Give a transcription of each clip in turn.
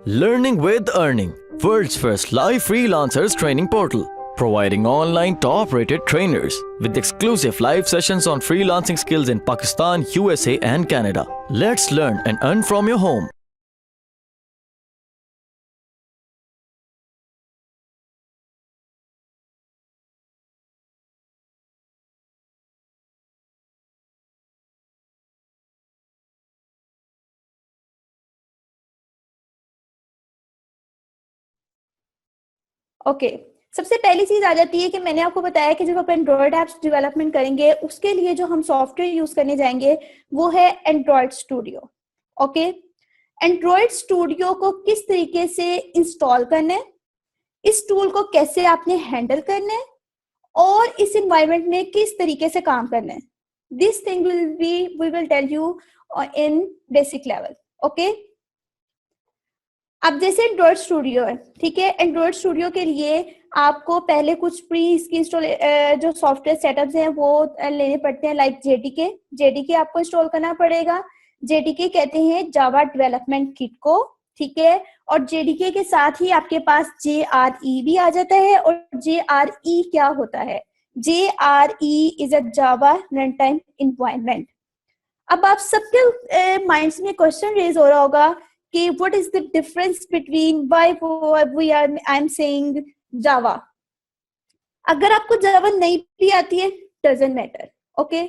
Learning with Earning, world's first live freelancers training portal, providing online top-rated trainers with exclusive live sessions on freelancing skills in Pakistan, USA and Canada. Let's learn and earn from your home. Okay सबसे पहली चीज आ जाती है कि मैंने आपको बताया कि जब आप एंड्रॉयड एप्स डेवलपमेंट करेंगे उसके लिए जो हम सॉफ्टवेयर यूज करने जाएंगे वो है Android studio. Okay Android studio को किस तरीके से इंस्टॉल करना है, इस टूल को कैसे आपने हैंडल करना है और इस एनवायरनमेंट में किस तरीके से काम करना है, this thing we will tell you in basic level. Okay अब जैसे एंड्रॉयड स्टूडियो है, ठीक है, एंड्रॉयड स्टूडियो के लिए आपको पहले कुछ प्री इसकी जो सॉफ्टवेयर सेटअप्स हैं वो लेने पड़ते हैं, लाइक जेडीके आपको इंस्टॉल करना पड़ेगा। जेडीके कहते हैं जावा डेवलपमेंट किट को, ठीक है, और जेडीके के साथ ही आपके पास JRE भी आ जाता है। और JRE क्या होता है? JRE is a Java run time environment. अब आप सबके माइंड्स में क्वेश्चन रेज हो रहा होगा कि what is the difference between why I'm saying Java। अगर आपको जावा नहीं भी आती है डजंट मैटर, ओके,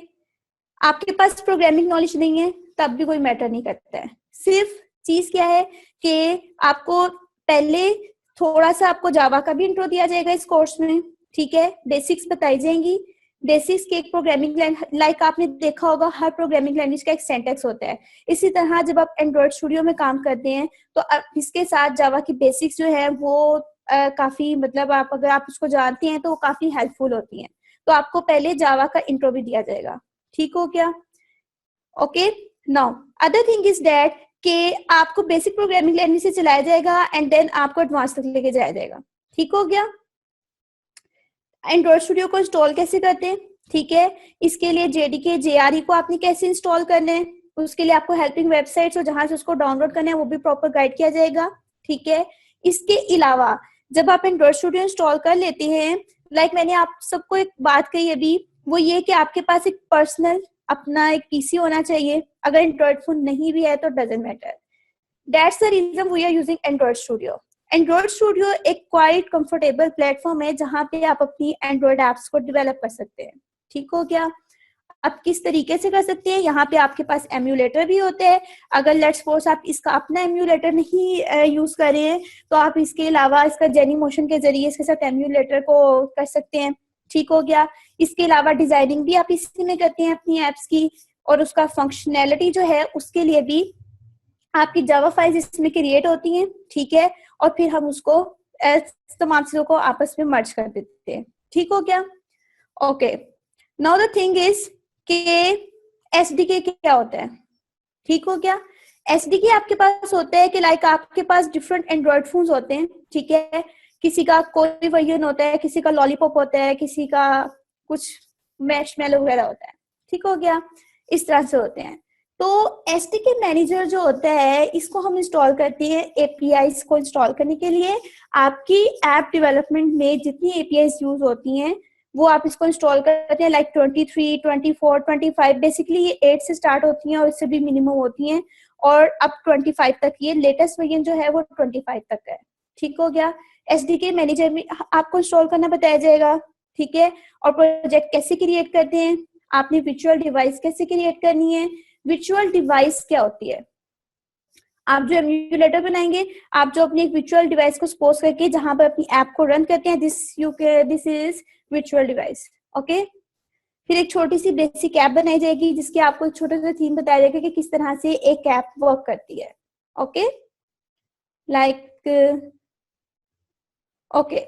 आपके पास प्रोग्रामिंग नॉलेज नहीं है तब भी कोई मैटर नहीं करता है। सिर्फ चीज क्या है कि आपको पहले थोड़ा सा आपको जावा का भी इंट्रो दिया जाएगा इस कोर्स में, ठीक है, बेसिक्स बताई जाएंगी। बेसिक्स के एक प्रोग्रामिंग लाइक आपने देखा होगा हर प्रोग्रामिंग लैंग्वेज का एक सिंटैक्स होता है, इसी तरह जब आप एंड्रॉयड स्टूडियो में काम करते हैं तो इसके साथ जावा की बेसिक्स जो है वो काफी मतलब आप अगर आप उसको जानते हैं तो वो काफी हेल्पफुल होती हैं। तो आपको पहले जावा का इंट्रो भी दिया जाएगा, ठीक हो क्या? Okay now other thing is that कि आपको बेसिक प्रोग्रामिंग लैंग्वेज से चलाया जाएगा एंड देन आपको एडवांस तक लेके जाया जाएगा, ठीक हो गया? एंड्रॉयड स्टूडियो को इंस्टॉल कैसे करते हैं, ठीक है, इसके लिए जेडीके JRE को आपने कैसे इंस्टॉल करना है, उसके लिए आपको हेल्पिंग वेबसाइट्स और जहां से उसको डाउनलोड करना है वो भी प्रॉपर गाइड किया जाएगा, ठीक है। इसके अलावा जब आप एंड्रॉयड स्टूडियो इंस्टॉल कर लेते हैं, लाइक मैंने आप सबको एक बात कही अभी, वो ये कि आपके पास एक पर्सनल अपना एक पीसी होना चाहिए। अगर एंड्रॉयड फोन नहीं भी है तो doesn't matter, that's the reason we are using Android studio. Android studio एक क्वाइट कंफर्टेबल प्लेटफॉर्म है जहां पे आप अपनी एंड्रॉयड एप्स को डेवलप कर सकते हैं, ठीक हो गया? आप किस तरीके से कर सकते हैं, यहाँ पे आपके पास एम्यूलेटर भी होते हैं। अगर लेट्स सपोज आप इसका अपना एम्यूलेटर नहीं यूज कर रहे हैं तो आप इसके अलावा इसका जेनी मोशन के जरिए इसके साथ एम्यूलेटर को कर सकते हैं, ठीक हो गया? इसके अलावा डिजाइनिंग भी आप इसी में करते हैं अपनी एप्स की, और उसका फंक्शनैलिटी जो है उसके लिए भी आपकी जावा फाइल्स इसमें क्रिएट होती हैं, ठीक है, और फिर हम उसको तमाम चीजों को आपस में मर्ज कर देते हैं, ठीक हो गया? Okay now the thing is कि एसडीके क्या होता है, ठीक हो गया? एसडीके आपके पास होता है कि लाइक आपके पास डिफरेंट एंड्रॉयड फोन्स होते हैं, ठीक है, किसी का कोई वर्जन होता है, किसी का लॉलीपॉप होता है, किसी का कुछ मैशमेलो वगैरह होता है, ठीक हो गया? इस तरह से होते हैं। तो एसडीके मैनेजर जो होता है इसको हम इंस्टॉल करते हैं एपीआईज को इंस्टॉल करने के लिए। आपकी ऐप डेवलपमेंट में जितनी एपीआईज यूज होती हैं वो आप इसको इंस्टॉल करते हैं, लाइक 23, 24, 25, बेसिकली ये 8 से स्टार्ट होती हैं और इससे भी मिनिमम होती हैं, और अब 25 तक, ये लेटेस्ट वर्जन जो है वो 25 तक है, ठीक हो गया? एसडीके मैनेजर में आपको इंस्टॉल करना बताया जाएगा, ठीक है, और प्रोजेक्ट कैसे क्रिएट करते हैं, आपने वर्चुअल डिवाइस कैसे क्रिएट करनी है। वर्चुअल डिवाइस क्या होती है? आप जो एम्यूलेटर बनाएंगे, आप जो अपनी एक वर्चुअल डिवाइस को सपोज करके जहां पर अपनी ऐप को रन करते हैं, this is virtual device, okay. फिर एक छोटी सी बेसिक ऐप बनाई जाएगी जिसकी आपको एक छोटा सा थीम बताया जाएगा कि किस तरह से एक ऐप वर्क करती है, ओके, लाइक ओके।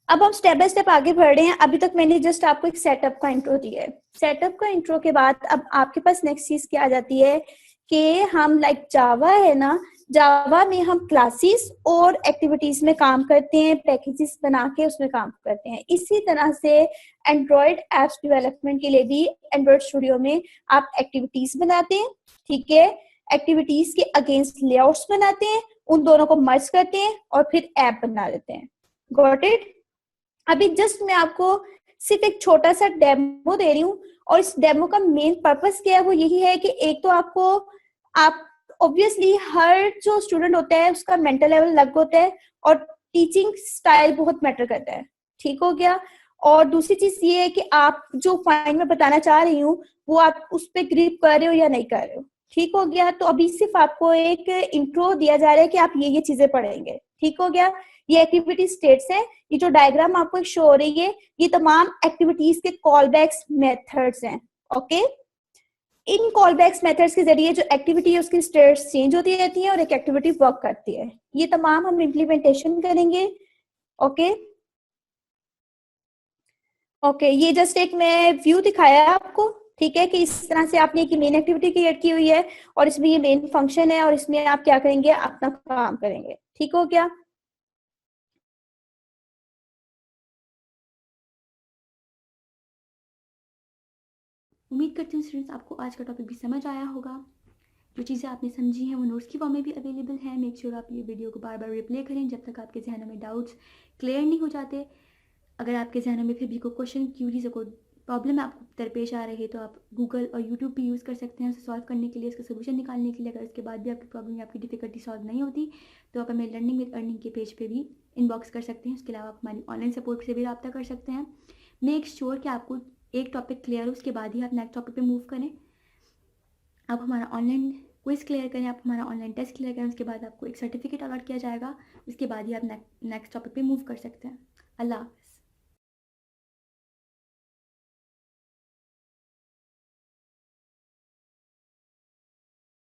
अब हम स्टेप बाय स्टेप आगे बढ़ रहे हैं। अभी तक मैंने जस्ट आपको एक सेटअप का इंट्रो दिया है। सेटअप का इंट्रो के बाद अब आपके पास नेक्स्ट चीज क्या आ जाती है कि हम लाइक जावा है ना, जावा में हम क्लासेस और एक्टिविटीज में काम करते हैं, पैकेजेस बना के उसमें काम करते हैं। इसी तरह से एंड्रॉयड एप्स डेवलपमेंट के लिए भी एंड्रॉयड स्टूडियो में आप एक्टिविटीज बनाते हैं, ठीक है। एक्टिविटीज के अगेंस्ट लेआउट्स बनाते हैं, उन दोनों को मर्ज करते हैं और फिर ऐप बना लेते हैं। Got it? अभी जस्ट मैं आपको सिर्फ एक छोटा सा डेमो दे रही हूँ, और इस डेमो का मेन पर्पस क्या है, वो यही है कि एक तो आप ऑब्वियसली हर जो स्टूडेंट होता है उसका मेंटल लेवल अलग होता है, और टीचिंग स्टाइल बहुत मैटर करता है, ठीक हो गया। और दूसरी चीज ये है कि आप जो फाइन में बताना चाह रही हूँ वो आप उस पर ग्रिप कर रहे हो या नहीं कर रहे हो, ठीक हो गया। तो अभी सिर्फ आपको एक इंट्रो दिया जा रहा है कि आप ये चीजें पढ़ेंगे, ठीक हो गया। ये एक्टिविटी स्टेट्स है, ये जो डायग्राम आपको शो हो रही है ये तमाम एक्टिविटीज के कॉल बैक्स मेथड्स हैं, ओके। इन कॉल बैक्स मेथड्स के जरिए जो एक्टिविटी है उसकी स्टेट्स चेंज होती रहती है और एक एक्टिविटी वर्क करती है। ये तमाम हम इम्प्लीमेंटेशन करेंगे, ओके। ओके, ये जस्ट एक मैं व्यू दिखाया है आपको, ठीक है, कि इस तरह से आपने एक मेन एक्टिविटी क्रिएट की हुई है और इसमें ये मेन फंक्शन है और इसमें आप क्या करेंगे, अपना काम करेंगे, ठीक हो गया। उम्मीद करती हूँ स्टूडेंट्स आपको आज का टॉपिक भी समझ आया होगा। जो चीज़ें आपने समझी हैं वो नोट्स की फॉर्म में भी अवेलेबल है। मेक श्योर आप ये वीडियो को बार बार रिप्ले करें जब तक आपके जहनों में डाउट्स क्लियर नहीं हो जाते। अगर आपके जहनों में फिर भी कोई क्वेश्चन, क्यूरीज, कोई प्रॉब्लम आपको दरपेश आ रही है तो आप गूगल और यूट्यूब भी यूज़ कर सकते हैं उसे सॉल्व करने के लिए, उसका सोल्यूशन निकालने के लिए। अगर उसके बाद भी आपकी प्रॉब्लम या आपकी डिफिकल्टी सॉल्व नहीं होती तो आप हमें लर्निंग विद अर्निंग के पेज पे भी इनबॉक्स कर सकते हैं। उसके अलावा आप हमारी ऑनलाइन सपोर्ट से भी रब्ता कर सकते हैं। मेक श्योर कि आपको एक टॉपिक क्लियर हो, उसके बाद ही आप नेक्स्ट टॉपिक पे मूव करें। आप हमारा ऑनलाइन क्विज क्लियर करें, आप हमारा ऑनलाइन टेस्ट क्लियर करें, उसके बाद आपको एक सर्टिफिकेट अलॉट किया जाएगा। उसके बाद ही आप नेक्स्ट टॉपिक पे मूव कर सकते हैं। अल्लाह।